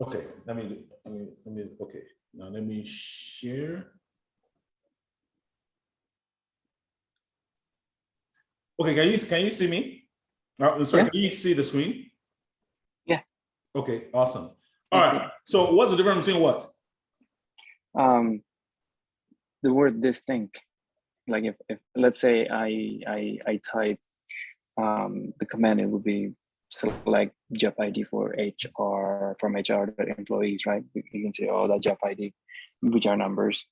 Okay, okay. Now let me share. Okay, can you see me? Sorry, Yeah. can you see the screen? Yeah. Okay, awesome. All right. So what's the difference between what? The word distinct. Like if let's say I type the command, it would be select job ID for HR from HR employees, right? You can see all that job ID, which are numbers.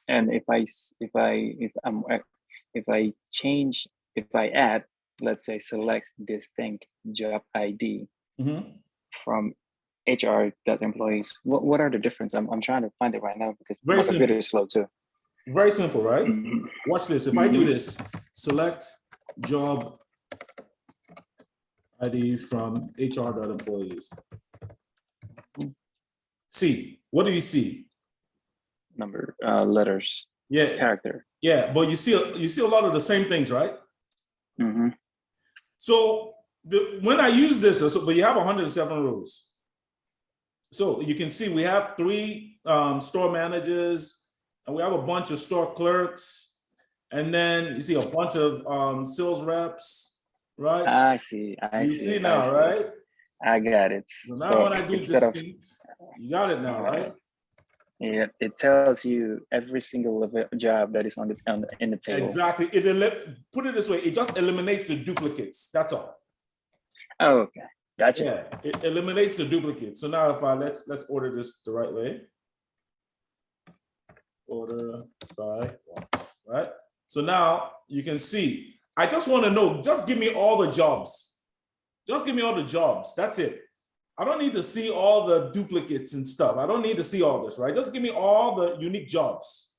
And if I add, let's say select distinct job ID from HR employees, what are the difference? I'm trying to find it right now because Very my simple. computer is slow too. Very simple, right? Watch this. If I do this, select job ID from HR.employees. See, what do you see? Number, letters, Yeah, character. yeah, but you see a lot of the same things, right? So when I use this, but you have 107 rows. So you can see we have 3 store managers, and we have a bunch of store clerks, and then you see a bunch of sales reps, right? I see. You see now, right? I got it. So now when I do distinct, you got it now, right? Yeah, it tells you every single job that is in the table. Exactly. Put it this way, it just eliminates the duplicates. That's all. Oh, okay. Gotcha. Yeah, it eliminates the duplicates. So now if I let's order this the right way. Order by 1, right? So now you can see, I just want to know, just give me all the jobs. Just give me all the jobs. That's it. I don't need to see all the duplicates and stuff. I don't need to see all this, right? Just give me all the unique jobs,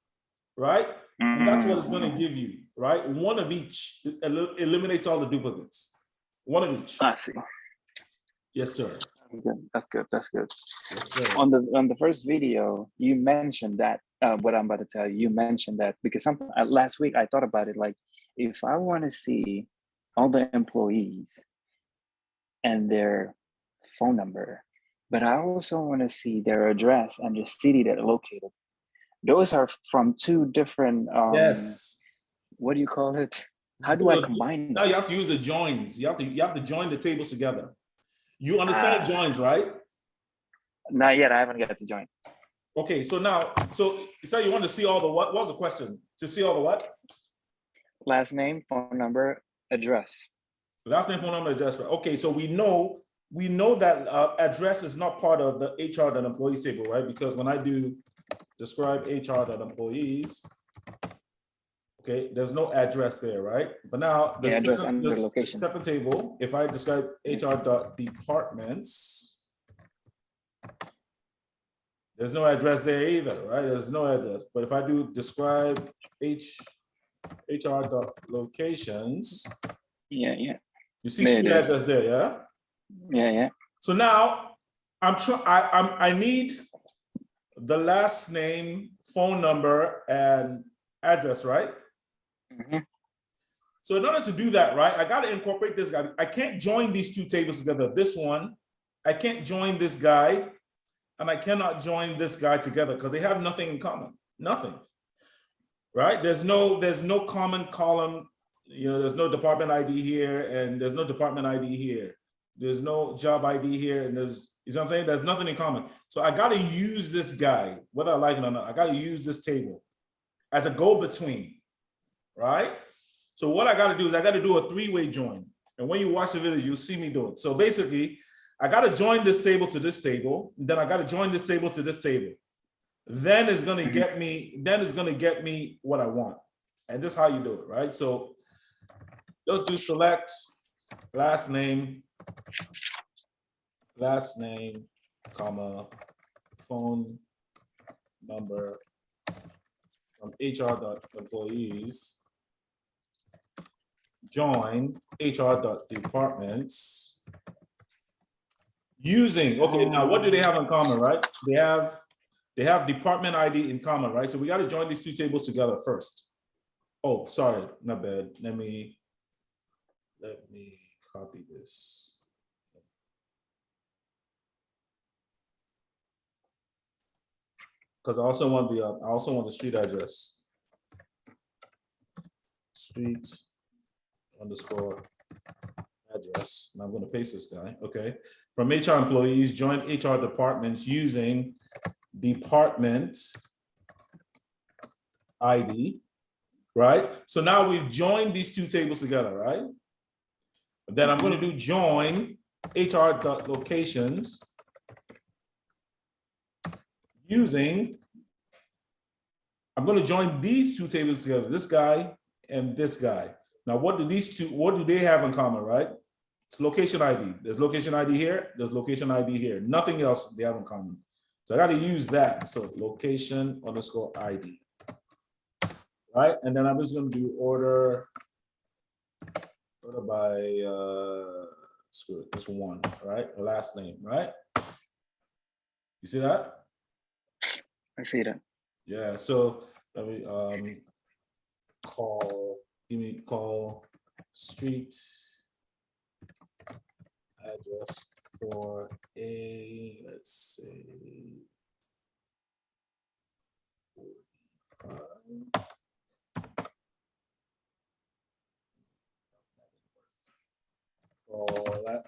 right? And that's what it's going to give you, right? One of each. It eliminates all the duplicates. One of each. I see. Yes, sir. That's good. That's good. Yes, sir. On the first video, you mentioned that what I'm about to tell you. You mentioned that because something last week I thought about it. Like, if I want to see all the employees and their phone number, but I also want to see their address and the city that they're located. Those are from 2 different. Yes. What do you call it? How do I combine them? Now you have to use the joins. You have to join the tables together. You understand joins, right? Not yet. I haven't got to join. Okay, so now, so you want to see all the what? What was the question? To see all the what? Last name, phone number, address. Last name, phone number, address. Okay, so we know that address is not part of the HR.employees table, right? Because when I do describe HR.employees, okay, there's no address there, right? But now the address under location. Second table, if I describe HR.departments, there's no address there either, right? There's no address. But if I do describe HR.locations, yeah. You see the address there, yeah? Yeah. So now I need the last name, phone number, and address, right? So in order to do that, right, I got to incorporate this guy. I can't join these 2 tables together. This one, I can't join this guy, and I cannot join this guy together because they have nothing in common. Nothing. Right? There's no common column. You know, there's no department ID here, and there's no department ID here. There's no job ID here, and there's, you know what I'm saying? There's nothing in common. So I got to use this guy, whether I like it or not. I got to use this table as a go-between, right? So what I got to do is I got to do a 3-way join. And when you watch the video, you'll see me do it. So basically, I got to join this table to this table. Then I got to join this table to this table. Then it's going to get me, what I want. And this is how you do it, right? So just do select last name, comma, phone number from HR.employees, join HR.departments using, okay, now what do they have in common, right? They have department ID in common, right? So we got to join these 2 tables together first. Oh, sorry, not bad. Let me copy this. because I also want the street address. Street underscore address. And I'm going to paste this guy. Okay. From HR employees, join HR departments using department ID. Right. So now we've joined these two tables together. Right. Then I'm going to do join HR.locations using. I'm going to join these two tables together. This guy and this guy. Now, what do they have in common, right? It's location ID. There's location ID here. There's location ID here. Nothing else they have in common. So I got to use that. So location underscore ID. Right? And then I'm just going to do order by, screw it, this one, right? Last name, right? You see that? I see that. Yeah, so let me call street address for a, let's say 45.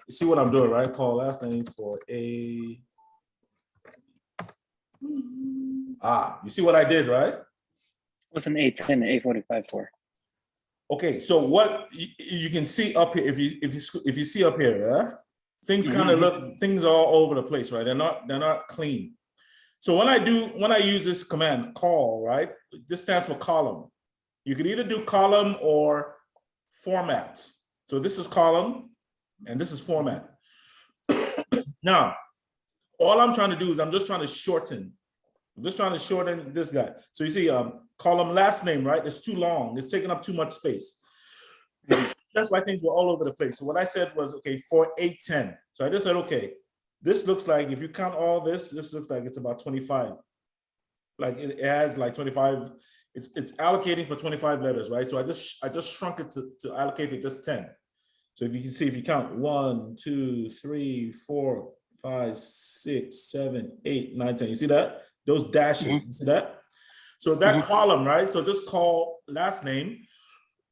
You see what I'm doing, right? Call last name for a. You see what I did, right? What's an A10 and A45 for? Okay, so what you can see up here, if you see up here, yeah, things kind of things are all over the place, right? They're not clean. So when I use this command call, right, this stands for column. You could either do column or format. So this is column and this is format. Now, all I'm trying to do is I'm just trying to shorten this guy. So you see column last name, right? It's too long. It's taking up too much space. That's why things were all over the place. So what I said was, okay, for 810. So I just said, okay, this looks like, if you count all this looks like it's about 25. Like it has like 25, it's allocating for 25 letters, right? So I just shrunk it to allocate it just 10. So if you can see, if you count 1, 2, 3, 4, 5, 6, 7, 8, 9, 10. You see that? Those dashes, you see that? So that column, right? So just call last name,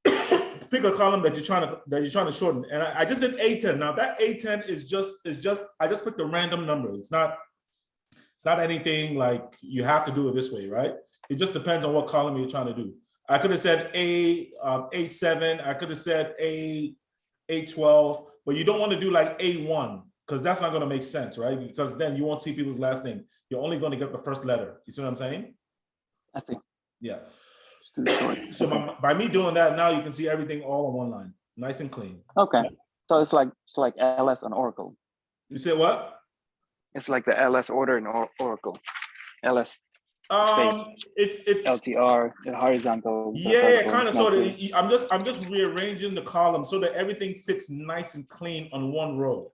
pick a column that you're trying to shorten. And I just did A10. Now that A10 is just I just picked a random number. It's not anything like you have to do it this way, right? It just depends on what column you're trying to do. I could have said A7, I could have said A12, but you don't want to do like A1 because that's not going to make sense, right? Because then you won't see people's last name. You're only going to get the first letter. You see what I'm saying? I see. Yeah. So by me doing that, now you can see everything all on one line, nice and clean. Okay. So it's like LS on Oracle. You say what? It's like the LS order in Oracle. LS. It's LTR, the horizontal. Yeah, kind of sort of. I'm just rearranging the columns so that everything fits nice and clean on one row.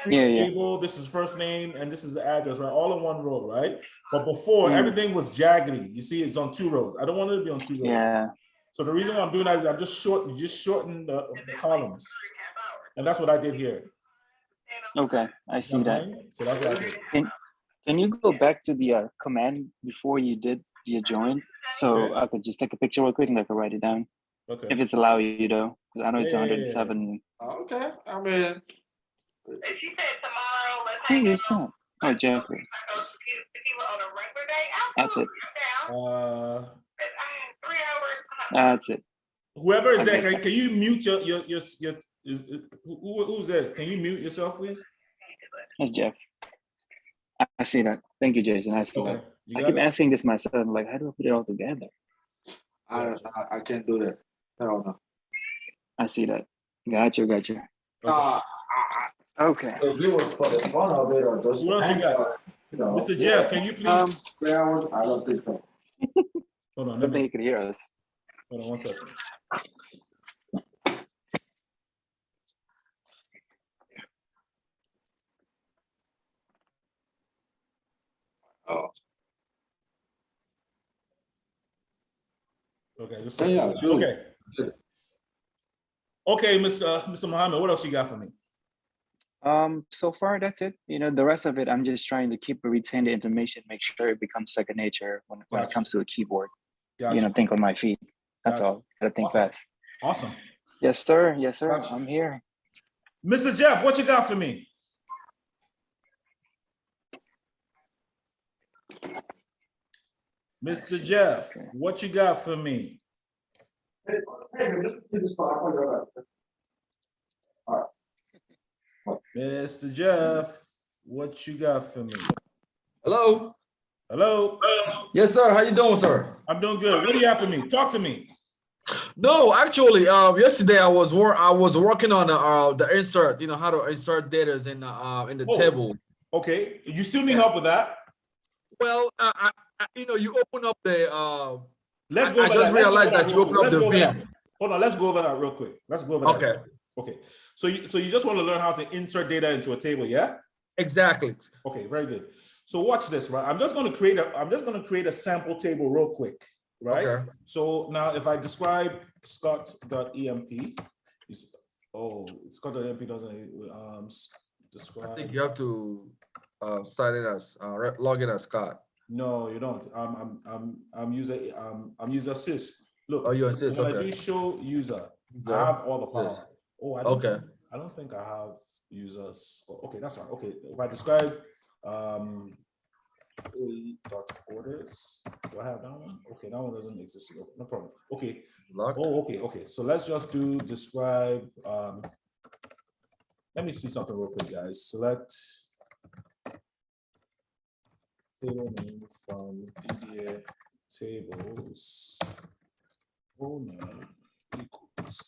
Yeah. Table, this is first name, and this is the address, right? All in one row, right? But before, everything was jaggedy. You see, it's on 2 rows. I don't want it to be on 2 rows. Yeah. So the reason why I'm doing that is I'm just shorten the columns, and that's what I did here. Okay, I see that. So that's what I did. Can you go back to the command before you did your join? So I could just take a picture real quick and I could write it down. Okay. If it's allowed you though, because I know it's 107. Okay, I mean. If she said tomorrow, let's Who hang is out. that? Oh, Jeffrey. If you were on a regular day, That's it. I had 3 hours. That's it. Whoever is there, can you mute your who's there? Can you mute yourself, please? That's Jeff. I see that. Thank you, Jason. I see that. I keep asking this myself, like, how do I put it all together? I can't do that. Hell no. I see that. Gotcha. Okay. If it was for the fun of it or just. What else you got? Mr. Jeff, can you please? 3 hours? I don't think so. Hold on. I don't think he could hear us. Hold on 1 second. Oh. Okay. Okay, Mr. Muhammad, what else you got for me? So far that's it. The rest of it, I'm just trying to retain the information, make sure it becomes second nature when it Gotcha. comes to a keyboard. Gotcha. Think on my feet. That's Gotcha. all. Gotta think Awesome. fast. Awesome. Yes, sir. Yes, sir. Gotcha. I'm here. Mr. Jeff, what you got for me? Mr. Jeff, what you got for me? Mr. Jeff, what you got for me? Hello. Hello? Yes, sir. How you doing, sir? I'm doing good. What do you have for me? Talk to me. No, actually, yesterday I was working on the insert. How to insert data in the Oh. table. Okay. You still need help with that? Well, you open up the. Let's go I over just that. realized that you open up the Vim. Hold on. Let's go over that real quick. Let's go over that. Okay. Okay. So you just want to learn how to insert data into a table, yeah? Exactly. Okay, very good. So watch this, right? I'm just going to create a sample table real quick, right? Okay. So now if I describe scott.emp, scott.emp doesn't describe. I think you have to sign in as log in as Scott. No, you don't. I'm user sys. Look, Oh, you assist. when I Okay. do show user, I Yeah. have all the power. Yes. Oh, I don't think I have users. Okay, that's fine. Okay, if I describe orders, do I have that one? Okay, that one doesn't exist. No problem. Okay. Locked. Oh, okay. So let's just do describe. Let me see something real quick, guys. Select table name from media tables. Owner equals.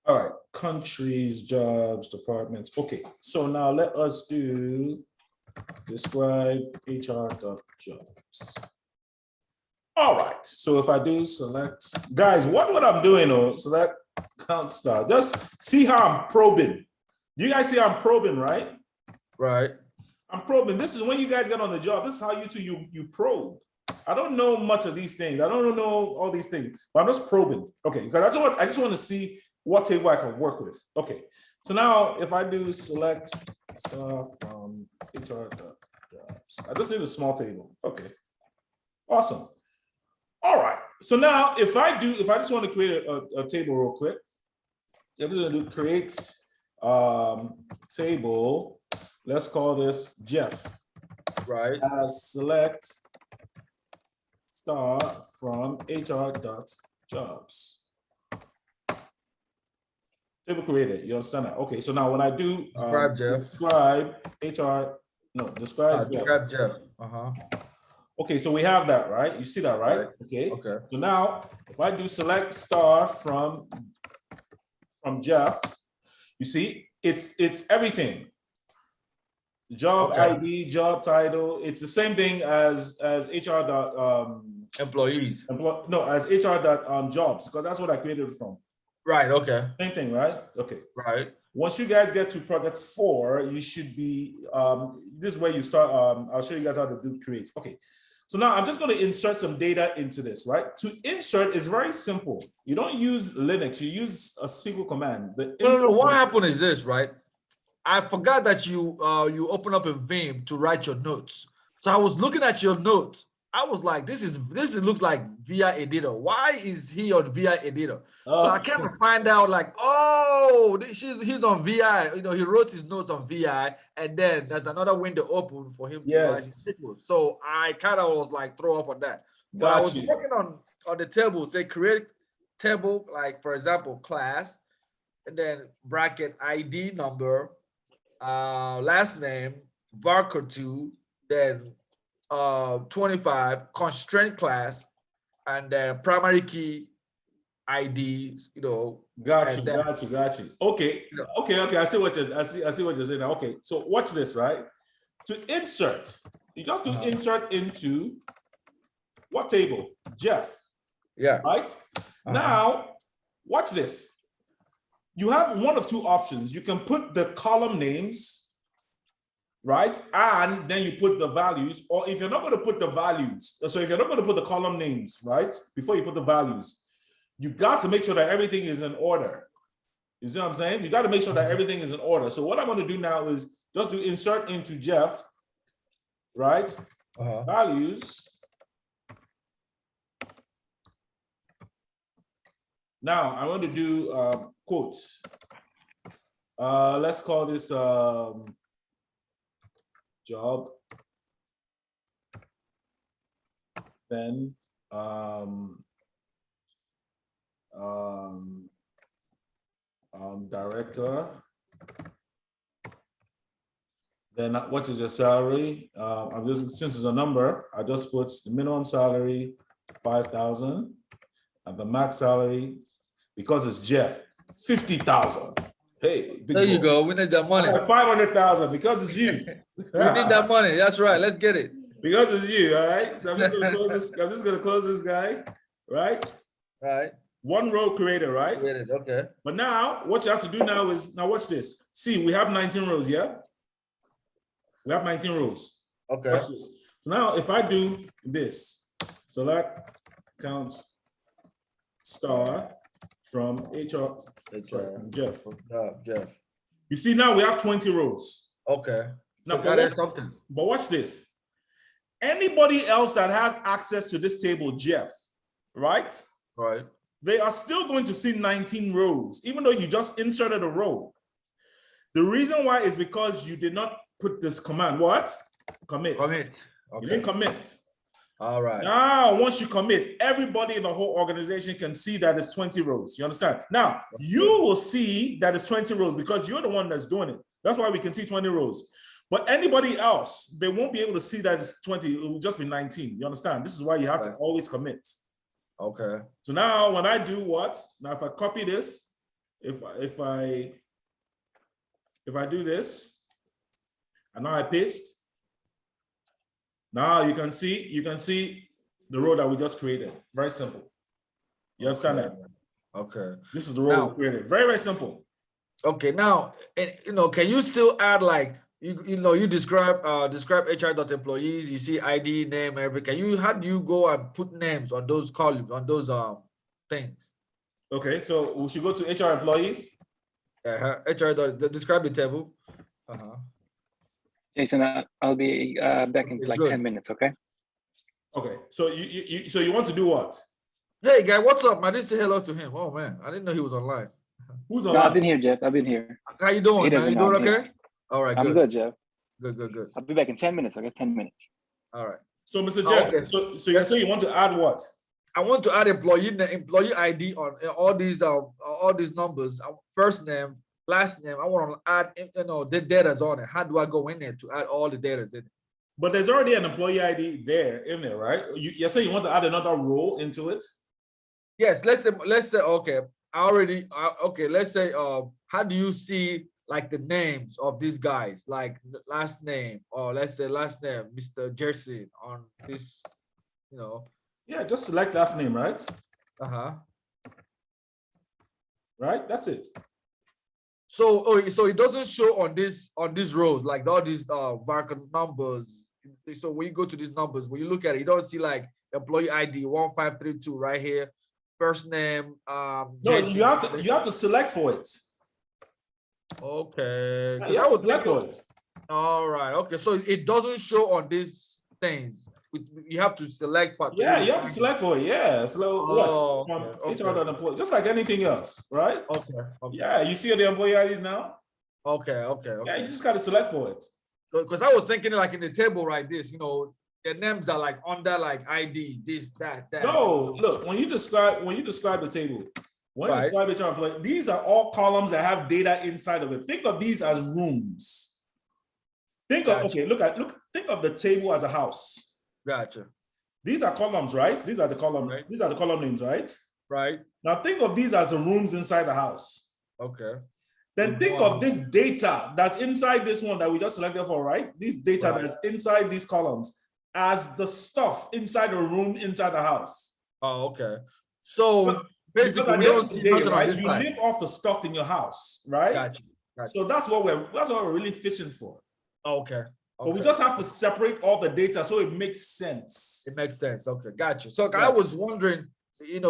All right, countries, jobs, departments. Okay, so now let us do describe HR.jobs. All right, so if I do select, guys, what I'm doing, select count star, just see how I'm probing. You guys see I'm probing, right? Right. I'm probing. This is when you guys get on the job. This is how you probe. I don't know much of these things. I don't know all these things, but I'm just probing. Okay, because I just want to see what table I can work with. Okay, so now if I do select stuff from HR.jobs, I just need a small table. Okay, awesome. All right, so now if I just want to create a table real quick, I'm going to do create table. Let's call this Jeff. Right. Select star from HR.jobs. Table created. You understand that? Okay, so now when I do describe Jeff. Okay, so we have that, right? You see that, right? Okay. Okay. So now if I do select star from Jeff, you see it's everything. Job ID, job title. It's the same thing as HR. Employees. As HR. Jobs, because that's what I created it from. Right. Okay. Same thing, right? Okay. Right. Once you guys get to project 4, you should be, this is where you start. I'll show you guys how to do create. Okay. So now I'm just going to insert some data into this, right? To insert is very simple. You don't use Linux, you use a single command. No. What happened is this, right? I forgot that you open up a Vim to write your notes. So I was looking at your notes. I was like, this looks like VI editor. Why is he on VI editor? So I came to find out, like, he's on VI. He wrote his notes on VI, and then there's another window open for him to write his SQL. So I kind of was like throw up on that. But I was working on the table, say create table, like for example, class, and then bracket ID number, last name, varchar 2, then 25, constraint class, and then primary key ID, Got you. Okay. Okay. I see what you're saying now. Okay. So watch this, right? To insert, you just do insert into what table? Jeff. Yeah. Right? Now, watch this. You have one of two options. You can put the column names, right? And then you put the values, or if you're not going to put the values, so if you're not going to put the column names, right, before you put the values, you got to make sure that everything is in order. You see what I'm saying? You got to make sure that everything is in order. So what I'm going to do now is just do insert into Jeff, right? Values. Now I'm going to do quotes. Let's call this job. Then director. Then what is your salary? I'm just, since it's a number, I just put the minimum salary 5,000 and the max salary, because it's Jeff, 50,000. Hey, big There you boy. go. We need that money. 500,000 because it's you. We need that money. That's right. Let's get it. Because it's you, all right? So I'm just gonna close this. I'm just gonna close this guy, right? Right. One row created, right? Get it. Okay. But now what you have to do now is, now watch this. See, we have 19 rows, yeah? We have 19 rows. Okay. Watch this. So now if I do this, select count star from HR, sorry, from Jeff. Jeff. You see now we have 20 rows. Okay. Now, So but that is something. But watch this. Anybody else that has access to this table, Jeff, right? Right. They are still going to see 19 rows, even though you just inserted a row. The reason why is because you did not put this command, what? Commit. Commit. You Okay. didn't commit. All right. Now, once you commit, everybody in the whole organization can see that it's 20 rows. You understand? Now, you will see that it's 20 rows because you're the one that's doing it. That's why we can see 20 rows. But anybody else, they won't be able to see that it's 20. It will just be 19. You understand? This is why you have to always commit. Okay. So now when I do what? Now if I copy this, if I do this, and now I paste, now you can see the row that we just created. Very simple. You understand that? Okay. This is the row Now- we created. Very, very simple. Okay. Now, can you still add like you describe HR.employees, you see ID, name, everything. How do you go and put names on those columns, on those things? Okay, so we should go to HR employees. HR. Describe the table. Jason, I'll be back in Okay, like good. 10 minutes, okay? Okay, so you want to do what? Hey guy, what's up? I didn't say hello to him. Oh man, I didn't know he was online. Who's No, on? I've been here, Jeff. I've been here. How you doing, He man? doesn't You know doing I'm here. okay? All right, I'm good. good, Jeff. Good. I'll be back in 10 minutes, okay? 10 minutes. All right. So Mr. Oh, Jeff, okay. so you say you want to add what? I want to add employee ID on all these numbers. First name, last name. I want to add the data's on it. How do I go in there to add all the data's in it? But there's already an employee ID there in there, right? You say you want to add another row into it? Yes. Let's say okay. Let's say how do you see like the names of these guys, like the last name, or let's say last name, Mr. Jersey on this, Yeah, just select last name, right? Right, that's it. So it doesn't show on these rows, like all these vacant numbers. So when you go to these numbers, when you look at it, you don't see like employee ID 1532 right here, first name. No, Jason. you have to select for it. Okay. Yeah, 'Cause you I have was to select for thinking, it. all right. Okay, so it doesn't show on these things. You have to select for. Yeah, you have to select for it. Yeah, so Oh, what? okay, HR dot employee, just like anything else, right? Okay. Yeah, you see the employee IDs now? Okay. Yeah, you just got to select for it. Because I was thinking like in the table right this, their names are like under like ID, this, that. No, look, when you describe the table, when you Right. describe HR employee, these are all columns that have data inside of it. Think of these as rooms. Think of Gotcha. think of the table as a house. Gotcha. These are columns, right? These are the column. Right. These are the column names, right? Right. Now think of these as the rooms inside the house. Okay. Then think of this data that's inside this one that we just selected for, right? This data Right. that's inside these columns as the stuff inside the room, inside the house. Oh, okay. So Because basically, at we the end don't of the see day, nothing on right? this You side. live off the stuff in your house, right? Gotcha. So that's what we're really fishing for. Okay. But we just have to separate all the data so it makes sense. It makes sense. Okay, gotcha. So I Yes. was wondering,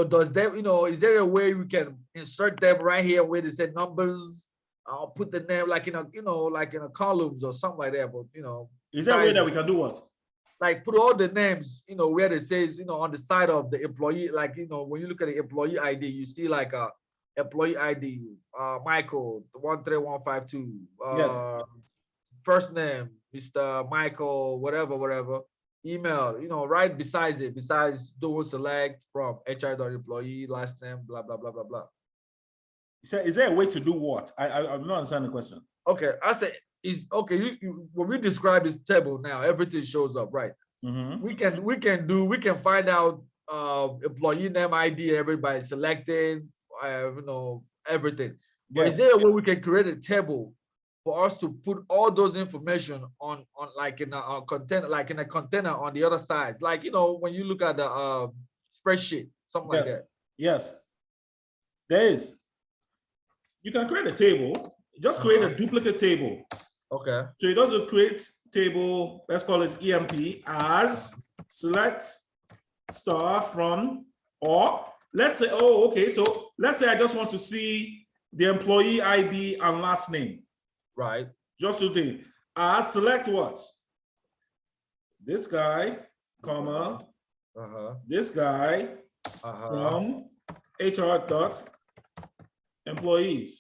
does that, is there a way we can insert them right here where they say numbers? I'll put the name like in a, like in a columns or something like that. But Is there a way that we can do what? like put all the names, where it says, on the side of the employee, like, when you look at the employee ID, you see like a employee ID, Michael 13152, Yes. first name, Mr. Michael, whatever, email, right besides it, besides doing select from HR.employee, last name, blah, blah, blah, blah, blah. Is there a way to do what? I'm not understanding the question. Okay, I say is okay. When we describe this table now, everything shows up, right? Mhm. We can find out employee name ID, everybody selecting, everything. But is Yes. there a way we can create a table for us to put all those information on like in a container, like in a container on the other sides, like when you look at the spreadsheet, something like that. Yes. There is. You can create a table. Just create a duplicate table. Okay. So it doesn't create table, let's call it EMP, as select star from, or let's say, oh, okay, so let's say I just want to see the employee ID and last name. Right. Just to think, select what? This guy, comma, this guy from HR.employees.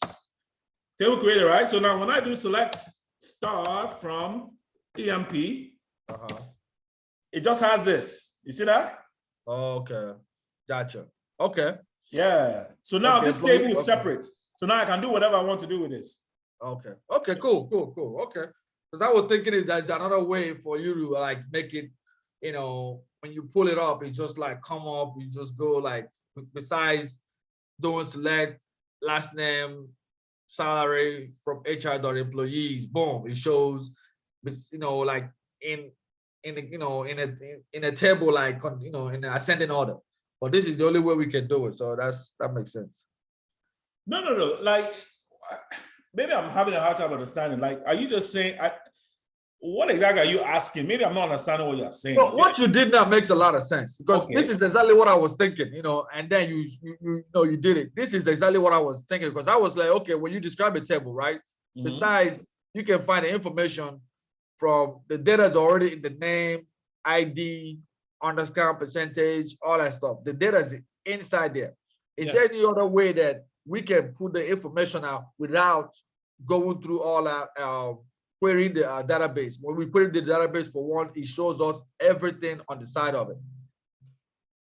Table created, right? So now when I do select star from EMP, it just has this. You see that? Okay. Gotcha. Okay. Yeah. So now Okay, this table is separate. So now I can do whatever I want to do with this. Okay. Okay, cool. Okay. Because I was thinking there's another way for you to like make it, when you pull it up, it just like come up, you just go like, besides doing select last name, salary from HR.employees, boom, it shows, like in a table, like, in an ascending order. But this is the only way we can do it. So that makes sense. No. Like, maybe I'm having a hard time understanding. Like, are you just saying, what exactly are you asking? Maybe I'm not understanding what you're saying. Well, what you did now makes a lot of sense, because this is exactly what I was thinking, and then you did it. This is exactly what I was thinking, because I was like, okay, when you describe a table, right? Besides, you can find the information from the data is already in the name, ID, underscore percentage, all that stuff. The data is inside there. Is there any other way that we can put the information out without going through all that, querying the database? When we query the database for one, it shows us everything on the side of it.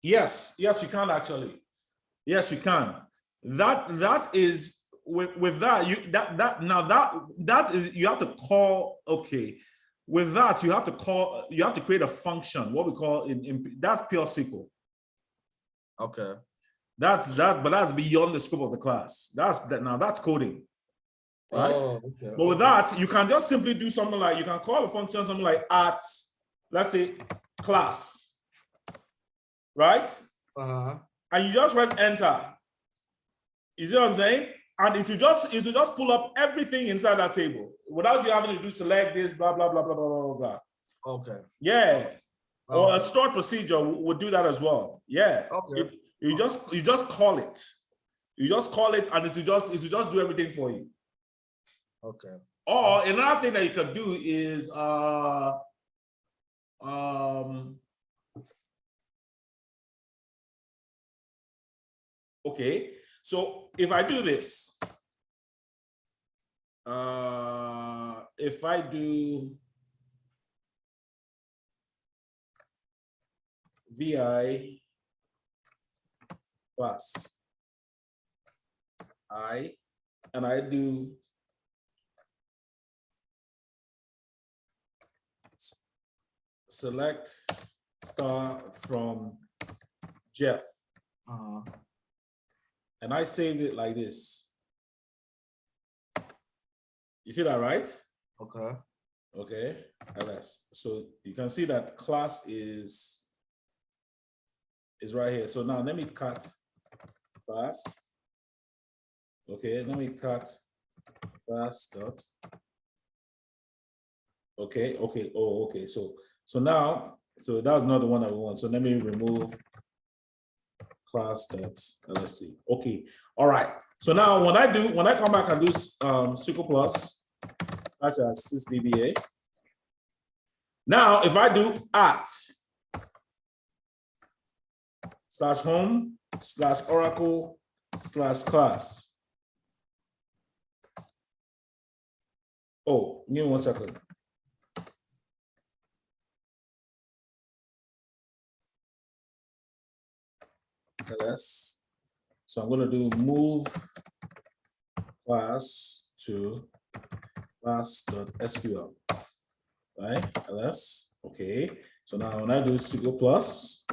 Yes, you can actually. Yes, you can. That is with that is, you have to call. Okay, with that you have to create a function, what we call in that's pure SQL. Okay. But that's beyond the scope of the class. That's coding. Right? Oh, okay. But with that, you can just simply do something like, you can call a function something like at, let's say, class, right? And you just press enter. You see what I'm saying? And it will just pull up everything inside that table without you having to do select this, blah, blah, blah, blah, blah, blah, blah. Okay. Yeah. Or a stored procedure would do that as well. Yeah. Okay. You just call it. You just call it, and it will just do everything for you. Okay. Or another thing that you could do is okay, so if I do this, if I do VI plus I, and I do select star from Jeff, and I save it like this. You see that, right? Okay. Okay, LS. So you can see that class is right here. So now let me cut class. Okay, let me cut class dot. Okay. Oh, okay. So now, so that's not the one that we want. So let me remove class.lsc. Okay, all right. So now when I come back and do SQL Plus, that's a sysdba. Now if I do @/home/oracle/class. Oh, give me 1 second. LS. So I'm going to do move class to class.sql, right? LS. Okay. So now when I do SQL Plus,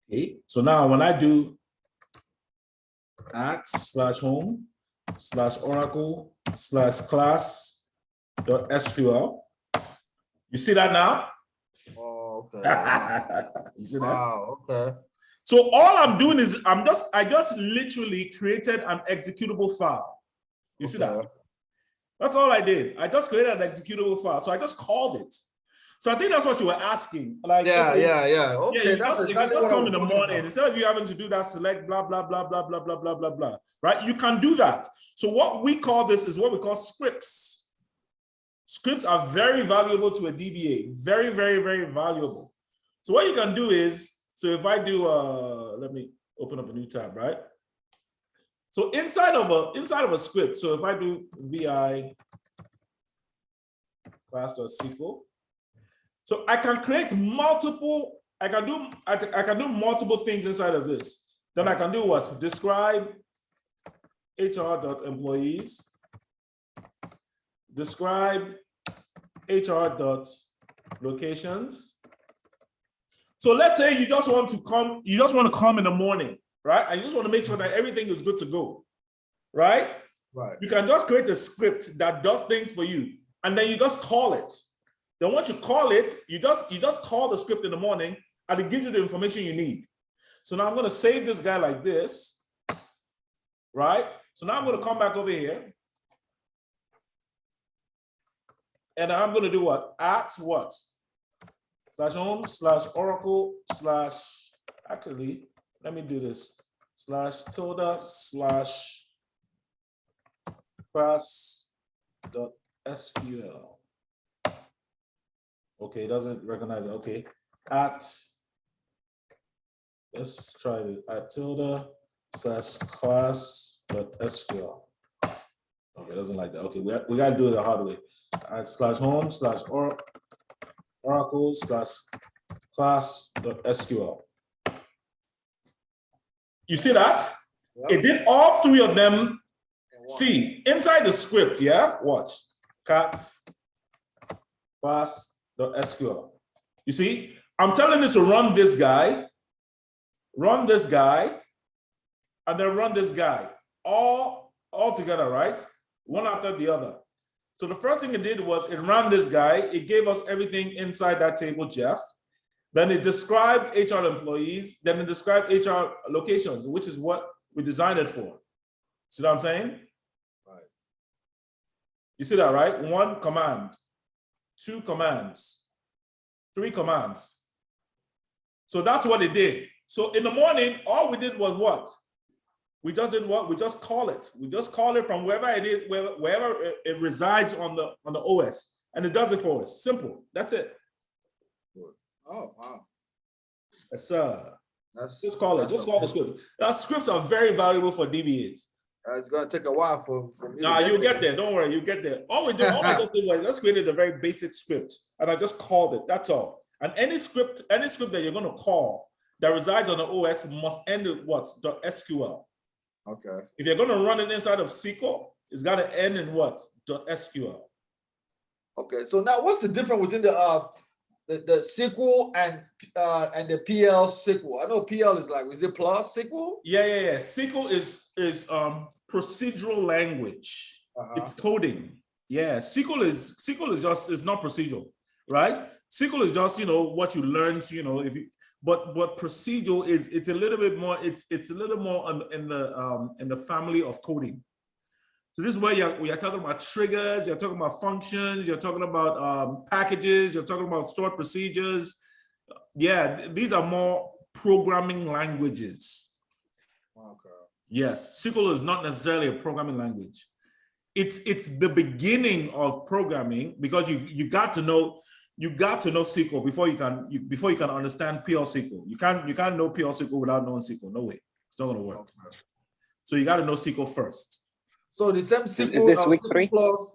okay. So now when I do @/home/oracle/class.sql, you see that now? Oh, okay. You see that? Wow, okay. So all I'm doing is I just literally created an executable file. You see that? That's all I did. I just created an executable file. So I just called it. So I think that's what you were asking. Like, Yeah. okay, Okay, that's if you exactly just what I come was in the talking morning, about. instead of you having to do that select blah, blah, blah, blah, blah, blah, blah, blah, blah, right? You can do that. So what we call this is what we call scripts. Scripts are very valuable to a DBA. Very, very, very valuable. So what you can do is, so if I do, let me open up a new tab, right? So inside of a script, so if I do vi class.sql, so I can create multiple, I can do multiple things inside of this. Then I can do what? Describe HR.employees, describe HR.locations. So let's say you just want to come in the morning, right? And you just want to make sure that everything is good to go, right? Right. You can just create a script that does things for you, and then you just call it. Then once you call it, you just call the script in the morning, and it gives you the information you need. So now I'm going to save this guy like this, right? So now I'm going to come back over here, and I'm going to do what? @/home/oracle/ actually, let me do this /tilde/class.sql. Okay, it doesn't recognize it. Okay, let's try it @tilde/class.sql. Okay, it doesn't like that. Okay, we got to do it the hard way. @/home/oracle/class.sql. You see that? Yep. It did all three of them. See, inside the script, yeah? Watch. Cat class.sql. You see, I'm telling this to run this guy, and then run this guy. All together, right? One after the other. So the first thing it did was it ran this guy. It gave us everything inside that table, Jeff. Then it described HR employees. Then it described HR locations, which is what we designed it for. See what I'm saying? Right. You see that, right? 1 command, 2 commands, 3 commands. So that's what it did. So in the morning, all we did was what? We just did what? We just call it. We just call it from wherever it is, wherever it resides on the OS, and it does it for us. Simple. That's it. Oh, wow. Just That's call it. Just call the script. Now, scripts are very valuable for DBAs. It's gonna take a while for me. Nah, you'll get there. Don't worry, you get there. All I just did was just created a very basic script, and I just called it. That's all. And any script that you're gonna call that resides on the OS must end with what? .sql. Okay. If you're gonna run it inside of SQL, it's gotta end in what? .sql. Okay. So now, what's the difference between the SQL and the PL SQL? I know PL is it plus SQL? Yeah. SQL is procedural language. It's coding. Yeah, SQL is not procedural, right? SQL is just what you learn to but procedural it's a little bit more it's a little more in the family of coding. So this is where you're talking about triggers, you're talking about functions, you're talking about packages, you're talking about stored procedures. Yeah, these are more programming languages. Okay. Yes, SQL is not necessarily a programming language. It's the beginning of programming, because you got to know SQL before you can understand PL SQL. You can't know PL SQL without knowing SQL. No way, it's not going to work. Okay. So you got to know SQL first. So the same Is SQL, this week SQL 3? Plus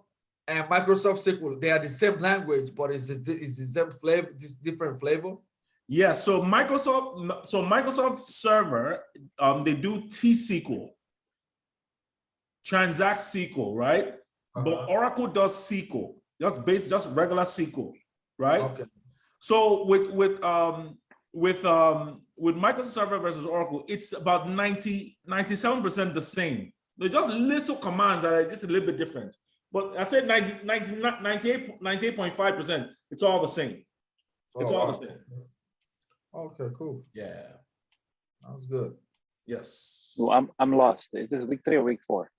and Microsoft SQL, they are the same language, but it's the same flavor, this different flavor. Yeah, so Microsoft Server, they do T-SQL, Transact SQL, right? But Oracle does SQL, just regular SQL, right? Okay. So with Microsoft Server versus Oracle, it's about 97% the same. They're just little commands that are just a little bit different. But I said 98.5%, it's all the same. It's all the same. Okay, cool. Yeah. Sounds good. Yes. Well, I'm lost. Is this week 3 or week 4?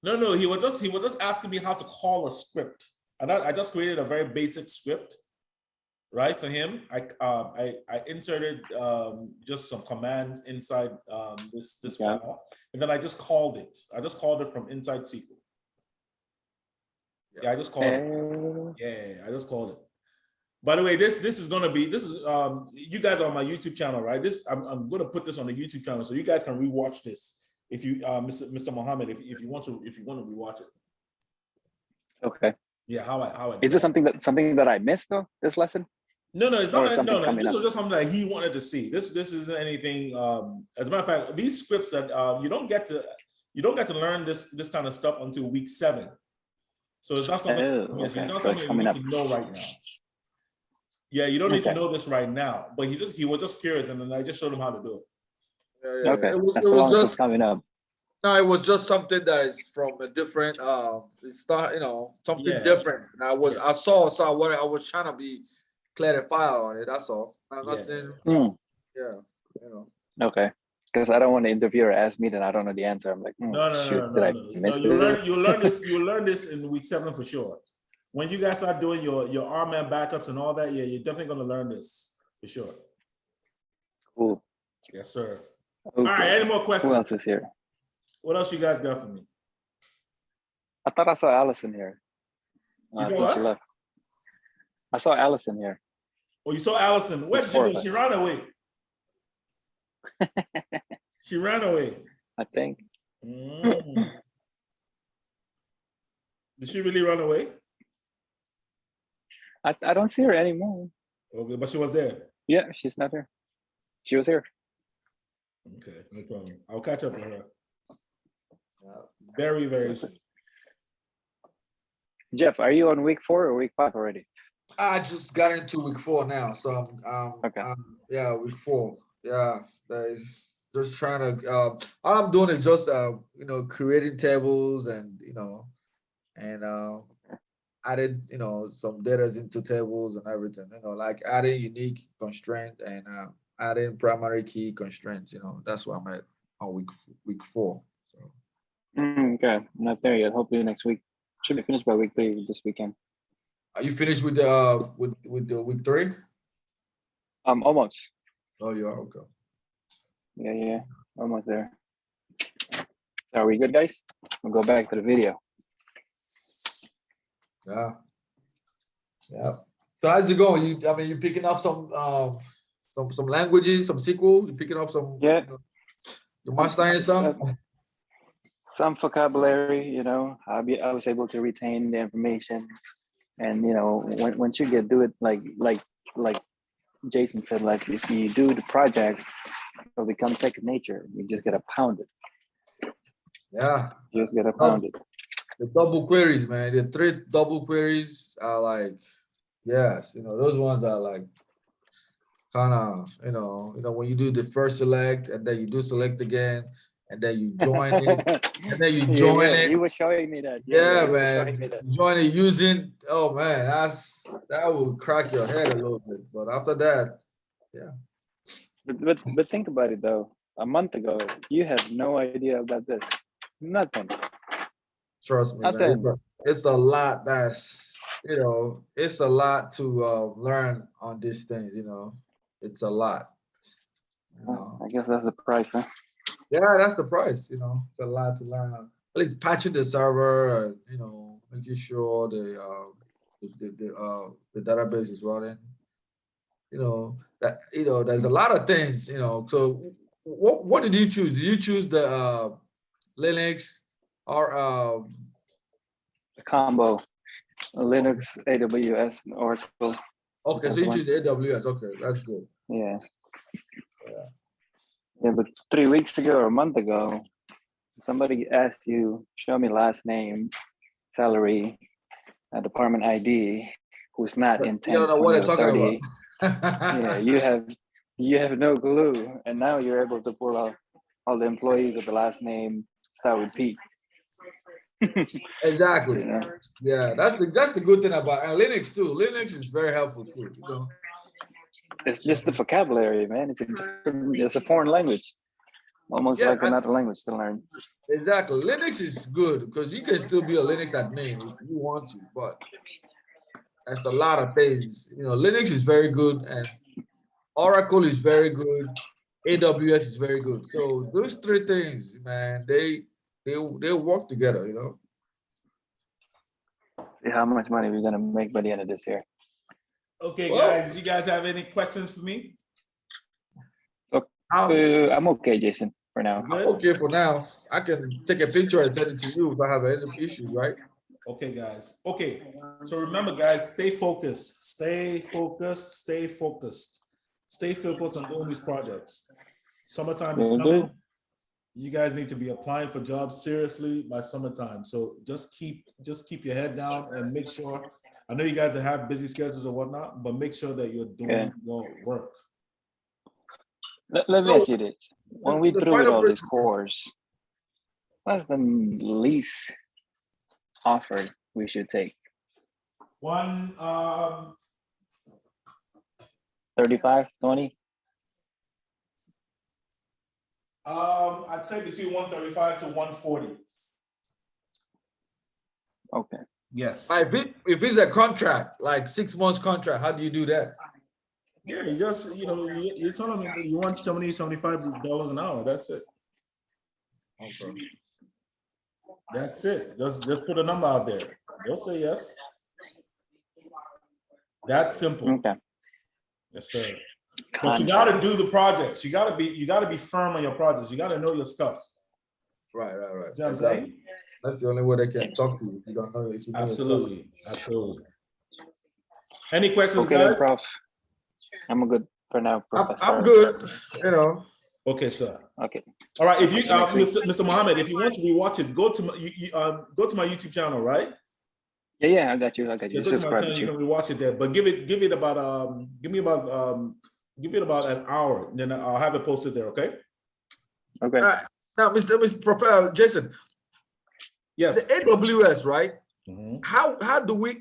No, he was just asking me how to call a script. And I just created a very basic script, right, for him. I inserted just some commands inside this file, and then I just called it. I just called it from inside SQL. Yeah, I just called it. Yeah, I just called it. By the way, this is you guys are on my YouTube channel, right? I'm gonna put this on the YouTube channel so you guys can rewatch this if you Mr. Mohammed, if you want to rewatch it. Okay. Yeah, how I Is this something that I missed though? This lesson? No, it's Or not. something No. coming This up? was just something that he wanted to see. This isn't anything. As a matter of fact, these scripts that you don't get to learn this kind of stuff until week 7. So it's not something. Yes, Okay. it's not So it's something you coming need up. to know right now. Yeah, you don't need to Okay. know this right now. But he was just curious, and then I just showed him how to do it. Yeah. Okay. It was As long as it's just, coming up. no, it was just something that is from a different, it's not, something Yeah. different. I was trying to be clarified on it. That's all. Nothing. Yeah. Okay. Because I don't want the interviewer to ask me, then I don't know the answer. I'm like, No. shoot, did I miss it? You'll learn this in week 7 for sure. When you guys start doing your RMAN backups and all that, yeah, you're definitely gonna learn this for sure. Cool. Yes, sir. Okay. All right, any more questions? Who else is here? What else you guys got for me? I thought I saw Allison here. You I saw think what? she left. I saw Allison here. Oh, you saw Allison. Where did she go? She ran away. She ran away. I think. Mm. Did she really run away? I don't see her anymore. Okay, but she was there. Yeah, she's not here. She was here. Okay, no problem. I'll catch up with her. Very, very soon. Jeff, are you on week 4 or week 5 already? I just got into week 4 now, so Okay. yeah, week 4. Yeah, just trying to. All I'm doing is just creating tables and added some data into tables and everything. Like adding unique constraint and adding primary key constraints. That's what I'm at on week 4. So. Okay, I'm not there yet. Hopefully next week. Should be finished by week 3 this weekend. Are you finished with the week 3? Almost. Oh, you are, okay. Yeah, almost there. So are we good, guys? We'll go back to the video. Yeah. So how's it going? You picking up some languages, some SQL. You picking up some. Yeah. You're mastering some. Some vocabulary, I was able to retain the information, and once you get do it, like Jason said, like if you do the project, it'll become second nature. You just gotta pound it. Yeah. You just gotta pound it. The double queries, man. The 3 double queries are like, yes, those ones are like kind of, when you do the first select and then you do select again and then you join it and then you join it. He was showing me that. Yeah, man. Join it using. Oh man, that will crack your head a little bit. But after that, yeah. But think about it though. A month ago, you had no idea about this. Nothing. Trust me, man. It's a lot. It's a lot to learn on these things. It's a lot. You know? I guess that's the price, huh? Yeah, that's the price. You know, it's a lot to learn. At least patching the server, and you know, making sure the database is running. You know that there's a lot of things. You know, so what did you choose? Did you choose the Linux or The combo, Linux, AWS, and Oracle. okay? So you choose the AWS. Okay, that's good. Yeah. Yeah, but 3 weeks ago or a month ago, somebody asked you, show me last name, salary, department ID, who's not in 10, You don't know what 20, they're or talking 30. about. Yeah, you have no clue. And now you're able to pull out all the employees with the last name start with P. Exactly. You know? Yeah, that's the good thing about and Linux too. Linux is very helpful too. You know. It's just the vocabulary, man. It's a foreign language. Almost Yeah, like another language to learn. exactly. Linux is good because you can still be a Linux admin if you want to, but that's a lot of things. You know, Linux is very good and Oracle is very good. AWS is very good. So those three things, man, they work together, you know. See how much money we're gonna make by the end of this year. Okay, Well, guys, you guys have any questions for me? I'm okay, Jason, for now. I'm Good? okay for now. I can take a picture and send it to you if I have any issues, right? Okay, guys. Okay, so remember, guys, stay focused. Stay focused. Stay focused. Stay focused on doing these projects. Summertime is Will coming. do. You guys need to be applying for jobs seriously by summertime. So just keep your head down and make sure. I know you guys have busy schedules or whatnot, but make sure that you're doing your work. Let me So, ask you this. When we the through with final all this question- course, what's the least offer we should take? One, 35, 20? I'd say between 135 to 140. Okay. Yes. If it's a contract, like 6 months contract, how do you do that? Yeah, you just, you tell them you want $70, $75 an hour. That's it. Okay. That's it. Just put a number out there. They'll say yes. That's simple. Okay. Yes, sir. But you got to Contract. do the projects. You got to be firm on your projects. You got to know your stuff. Right. You know what I'm Exactly. saying? That's the only way they can talk to you. If you don't know it. Absolutely. Absolutely. Any questions, Okay, then, guys? Prof. I'm good for now, Professor. I'm good. You know. Okay, sir. Okay. All right. If you, Next week. Mr. Mohammed, if you want to rewatch it, go to my YouTube channel, right? Yeah, I got you. Yeah, Just go to my subscribe channel. to You you. can rewatch it there, but give it about an hour. Then I'll have it posted there. Okay. Okay. Now, Mr. Professor Jason, Yes. the AWS, right? Mhm. How do we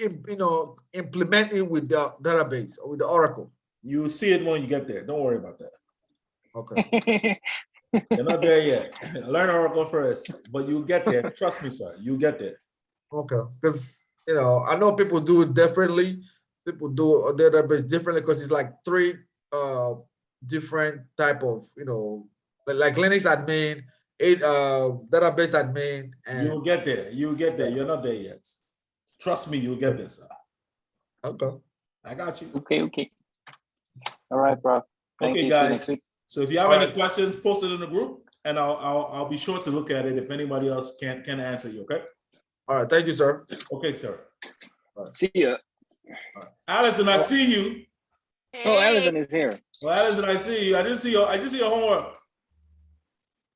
implement it with the database or with the Oracle? You see it when you get there. Don't worry about that. Okay. You're not there yet. Learn Oracle first, but you get there. Trust me, sir. You get there. Okay. Because I know people do it differently. People do a database differently because it's like 3 different type of like Linux admin, database admin, and You'll get there. You'll get there. You're not there yet. Trust me, you'll get there, sir. okay. I got you. Okay. All right, Prof. Thank Okay, you. See you next week. guys. So if you have All any right. questions, post it in the group, and I'll be sure to look at it if anybody else can answer you. Okay. All right. Thank you, sir. Okay, sir. See ya. Allison, I see you. Oh, Allison is here. Well, Allison, I see you. I didn't see your homework.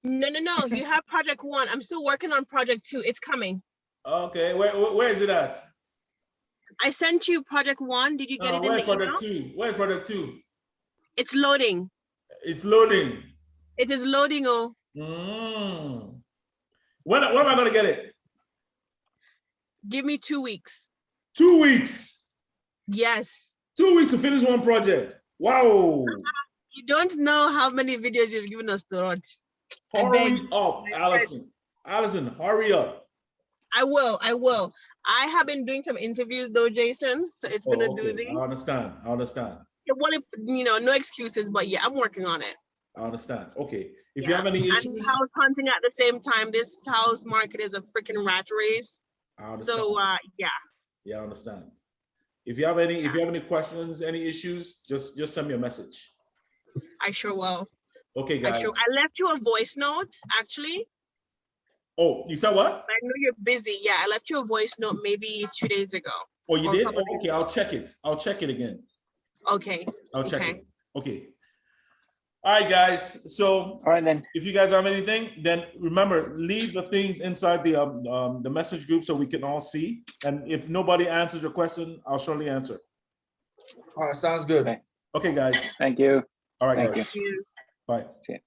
No. You have project 1. I'm still working on project 2. It's coming. Okay, where is it at? I sent you project 1. Did you get it in Where's the email? project 2? Where's project 2? It's loading. It's loading. It is loading. Oh, When am I gonna get it? give me 2 weeks. 2 weeks. Yes. 2 weeks to finish one project. Wow. You don't know how many videos you've given us to watch. I Hurry beg. up, Allison. Allison, hurry up. I will. I have been doing some interviews though, Jason. So it's been a Okay. doozy. I understand. Well, no excuses, but yeah, I'm working on it. I understand. Okay. If you Yeah. have any And issues, house hunting at the same time. This house market is a freaking rat race. I understand. So yeah. Yeah, I understand. If you have any questions, any issues, just send me a message. I sure will. Okay, guys. I left you a voice note, actually. Oh, you said what? I know you're busy. Yeah, I left you a voice note maybe 2 days ago. Oh, you or a did? couple Oh, okay, I'll check it. I'll check it again. Okay. I'll check Okay. it. Okay. All right, guys. So All right then. if you guys have anything, then remember, leave the things inside the message group so we can all see. And if nobody answers your question, I'll surely answer. All right, sounds good. Okay. Okay, guys. Thank you. All right, Thank guys. Thank you. Bye. Okay.